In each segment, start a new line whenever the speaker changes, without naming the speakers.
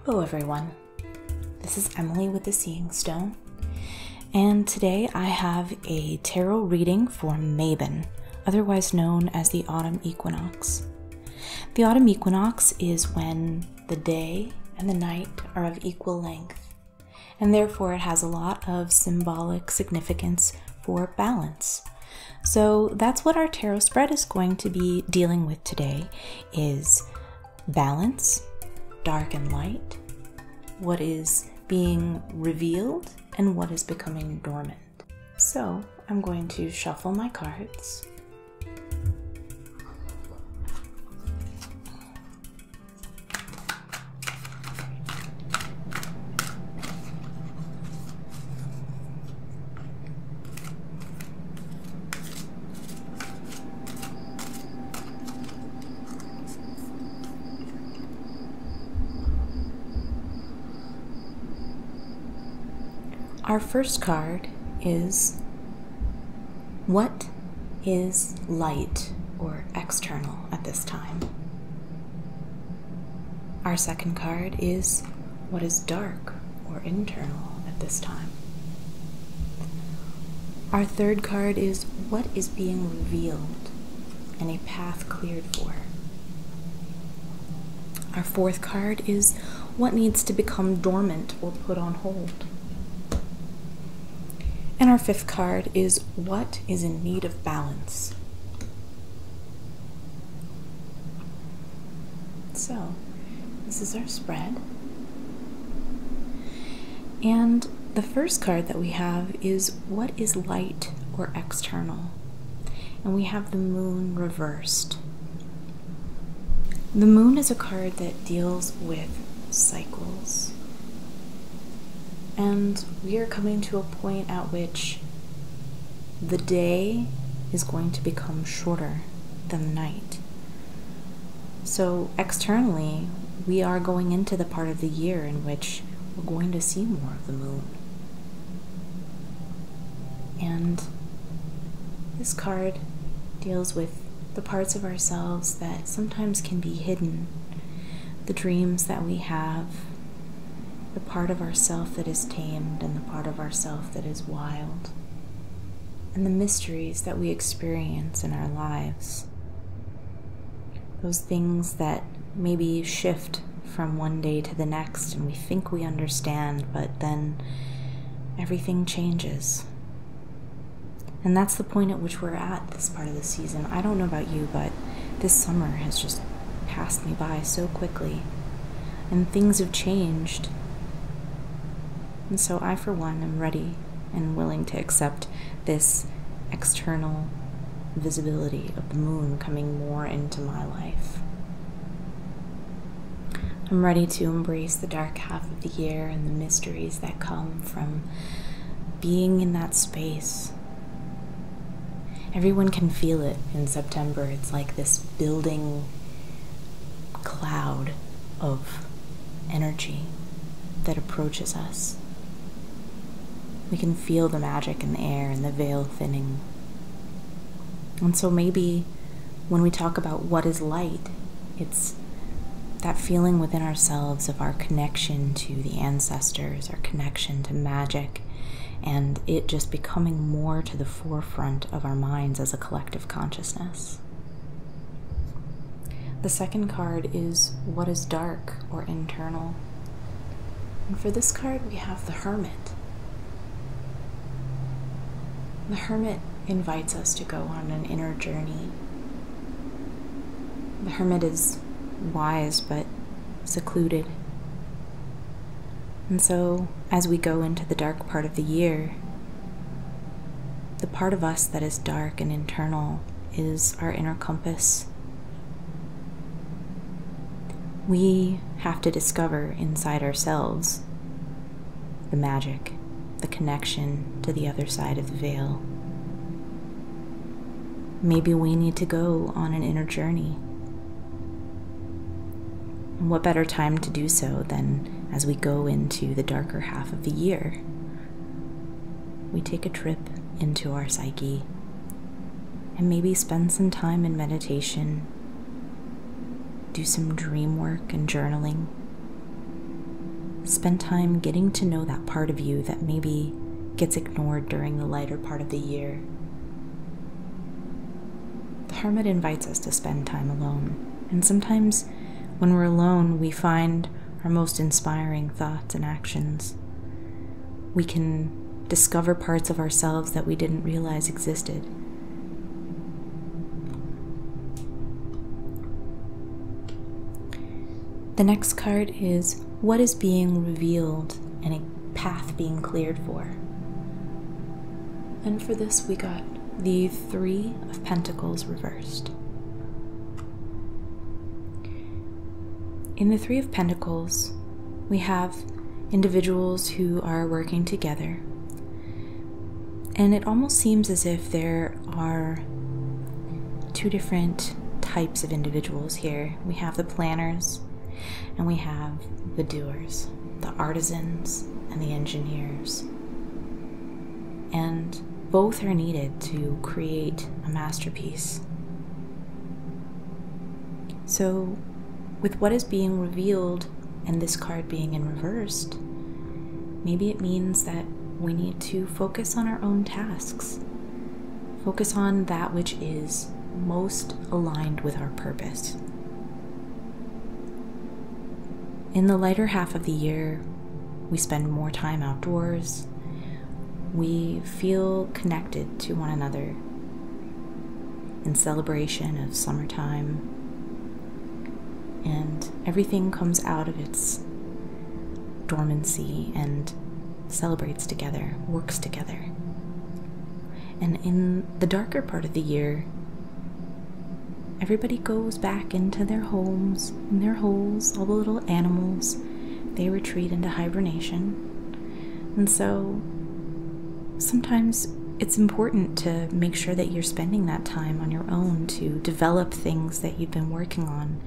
Hello everyone, this is Emily with the Seeing Stone, and today I have a tarot reading for Mabon, otherwise known as the Autumn Equinox. The Autumn Equinox is when the day and the night are of equal length, and therefore it has a lot of symbolic significance for balance. So that's what our tarot spread is going to be dealing with today, is balance, dark and light, what is being revealed, and what is becoming dormant. So I'm going to shuffle my cards. Our first card is, what is light or external at this time? Our second card is, what is dark or internal at this time? Our third card is, what is being revealed and a path cleared for? Our fourth card is, what needs to become dormant or put on hold? And our fifth card is, what is in need of balance? So, this is our spread. And the first card that we have is, what is light or external? And we have the moon reversed. The moon is a card that deals with cycles. And we are coming to a point at which the day is going to become shorter than the night. So externally, we are going into the part of the year in which we're going to see more of the moon. And this card deals with the parts of ourselves that sometimes can be hidden, the dreams that we have, the part of ourself that is tamed and the part of ourself that is wild, and the mysteries that we experience in our lives. Those things that maybe shift from one day to the next and we think we understand, but then everything changes. And that's the point at which we're at this part of the season. I don't know about you, but this summer has just passed me by so quickly, and things have changed. And so I, for one, am ready and willing to accept this external visibility of the moon coming more into my life. I'm ready to embrace the dark half of the year and the mysteries that come from being in that space. Everyone can feel it in September. It's like this building cloud of energy that approaches us. We can feel the magic in the air and the veil thinning. And so maybe when we talk about what is light, it's that feeling within ourselves of our connection to the ancestors, our connection to magic, and it just becoming more to the forefront of our minds as a collective consciousness. The second card is, what is dark or internal? And for this card, we have the Hermit. The Hermit invites us to go on an inner journey. The Hermit is wise but secluded. And so, as we go into the dark part of the year, the part of us that is dark and internal is our inner compass. We have to discover inside ourselves the magic, the connection to the other side of the veil. Maybe we need to go on an inner journey. And what better time to do so than as we go into the darker half of the year? We take a trip into our psyche and maybe spend some time in meditation, do some dream work and journaling, spend time getting to know that part of you that maybe gets ignored during the lighter part of the year. The Hermit invites us to spend time alone, and sometimes when we're alone, we find our most inspiring thoughts and actions. We can discover parts of ourselves that we didn't realize existed. The next card is what is being revealed and a path being cleared for. And for this, we got the Three of Pentacles reversed. In the Three of Pentacles, we have individuals who are working together, and it almost seems as if there are two different types of individuals here. We have the planners, and we have the doers, the artisans, and the engineers. And both are needed to create a masterpiece. So, with what is being revealed and this card being in reversed, maybe it means that we need to focus on our own tasks. Focus on that which is most aligned with our purpose. In the lighter half of the year, we spend more time outdoors. We feel connected to one another in celebration of summertime, and everything comes out of its dormancy and celebrates together, works together. And in the darker part of the year, everybody goes back into their homes, in their holes, all the little animals, they retreat into hibernation. And so sometimes it's important to make sure that you're spending that time on your own to develop things that you've been working on.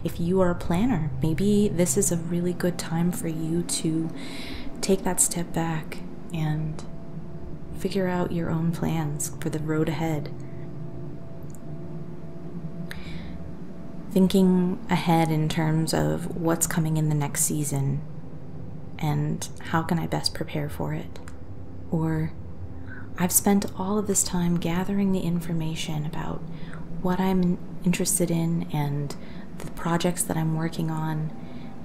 If you are a planner, maybe this is a really good time for you to take that step back and figure out your own plans for the road ahead. Thinking ahead in terms of what's coming in the next season and how can I best prepare for it. Or I've spent all of this time gathering the information about what I'm interested in and the projects that I'm working on,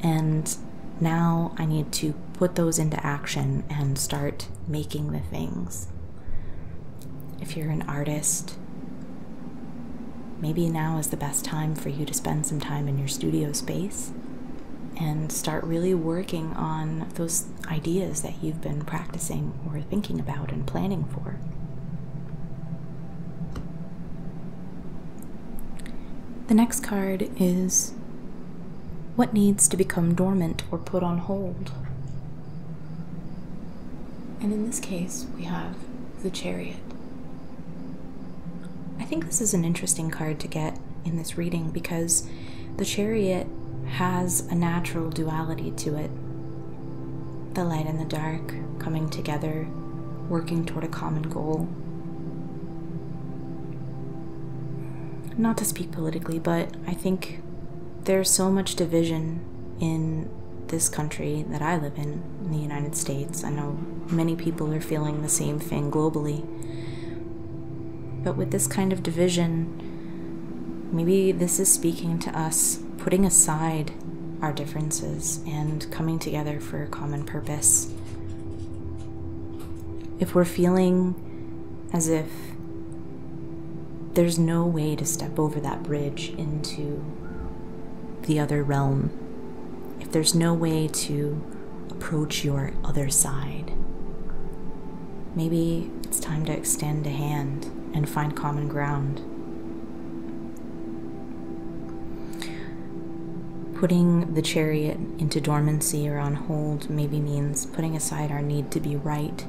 and now I need to put those into action and start making the things. If you're an artist, maybe now is the best time for you to spend some time in your studio space and start really working on those ideas that you've been practicing or thinking about and planning for. The next card is what needs to become dormant or put on hold. And in this case, we have the Chariot. I think this is an interesting card to get in this reading because the Chariot has a natural duality to it. The light and the dark coming together, working toward a common goal. Not to speak politically, but I think there's so much division in this country that I live in the United States. I know many people are feeling the same thing globally. But with this kind of division, maybe this is speaking to us putting aside our differences and coming together for a common purpose. If we're feeling as if there's no way to step over that bridge into the other realm, if there's no way to approach your other side, maybe it's time to extend a hand and find common ground. Putting the Chariot into dormancy or on hold maybe means putting aside our need to be right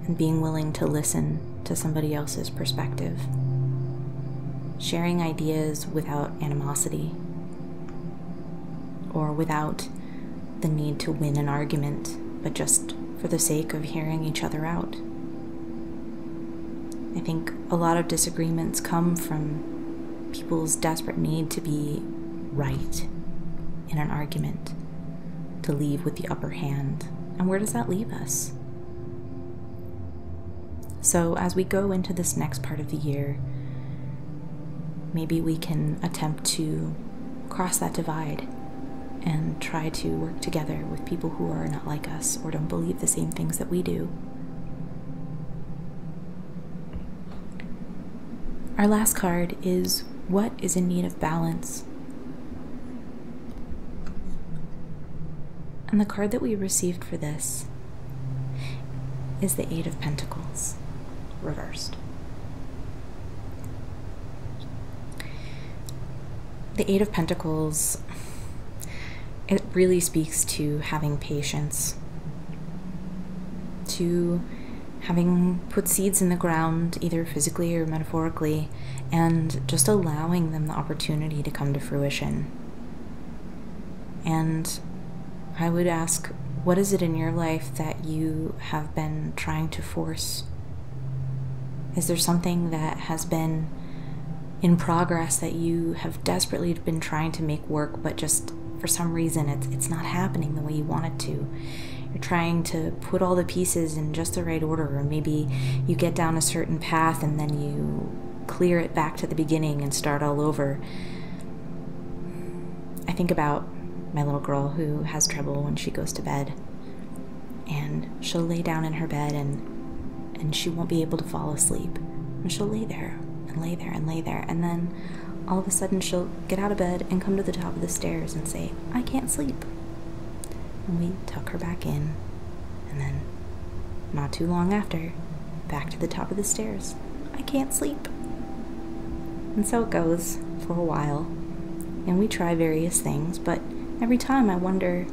and being willing to listen to somebody else's perspective. Sharing ideas without animosity or without the need to win an argument, but just for the sake of hearing each other out. I think a lot of disagreements come from people's desperate need to be right in an argument, to leave with the upper hand. And where does that leave us? So as we go into this next part of the year, maybe we can attempt to cross that divide and try to work together with people who are not like us or don't believe the same things that we do. Our last card is what is in need of balance. And the card that we received for this is the Eight of Pentacles, reversed. The Eight of Pentacles, it really speaks to having patience, to having put seeds in the ground, either physically or metaphorically, and just allowing them the opportunity to come to fruition. And I would ask, what is it in your life that you have been trying to force? Is there something that has been in progress that you have desperately been trying to make work, but just for some reason it's not happening the way you want it to? You're trying to put all the pieces in just the right order, or maybe you get down a certain path and then you clear it back to the beginning and start all over. I think about my little girl who has trouble when she goes to bed, and she'll lay down in her bed and she won't be able to fall asleep, and she'll lay there and lay there and lay there, and then all of a sudden she'll get out of bed and come to the top of the stairs and say, "I can't sleep." And we tuck her back in, and then not too long after, back to the top of the stairs. "I can't sleep." And so it goes for a while, and we try various things, but every time I wonder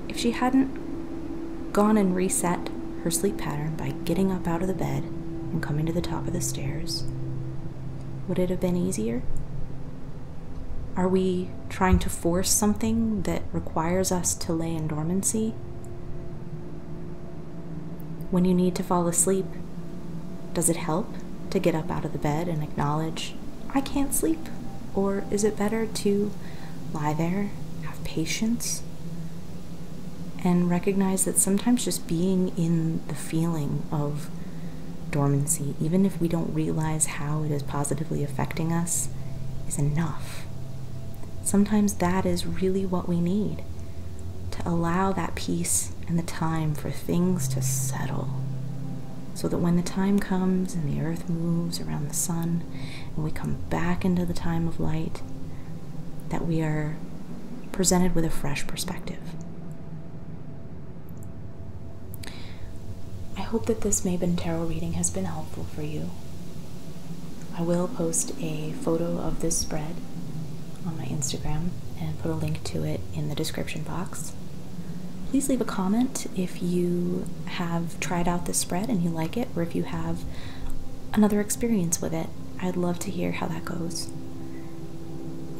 if she hadn't gone and reset her sleep pattern by getting up out of the bed and coming to the top of the stairs, would it have been easier? Are we trying to force something that requires us to lay in dormancy? When you need to fall asleep, does it help to get up out of the bed and acknowledge, "I can't sleep"? Or is it better to lie there, have patience, and recognize that sometimes just being in the feeling of dormancy, even if we don't realize how it is positively affecting us, is enough? Sometimes that is really what we need, to allow that peace and the time for things to settle, so that when the time comes and the earth moves around the sun and we come back into the time of light, that we are presented with a fresh perspective. I hope that this Mabon tarot reading has been helpful for you. I will post a photo of this spread on my Instagram and put a link to it in the description box. Please leave a comment if you have tried out this spread and you like it, or if you have another experience with it. I'd love to hear how that goes.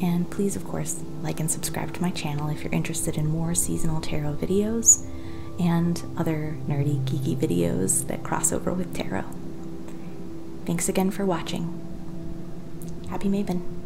And please, of course, like and subscribe to my channel if you're interested in more seasonal tarot videos and other nerdy, geeky videos that cross over with tarot. Thanks again for watching. Happy Mabon.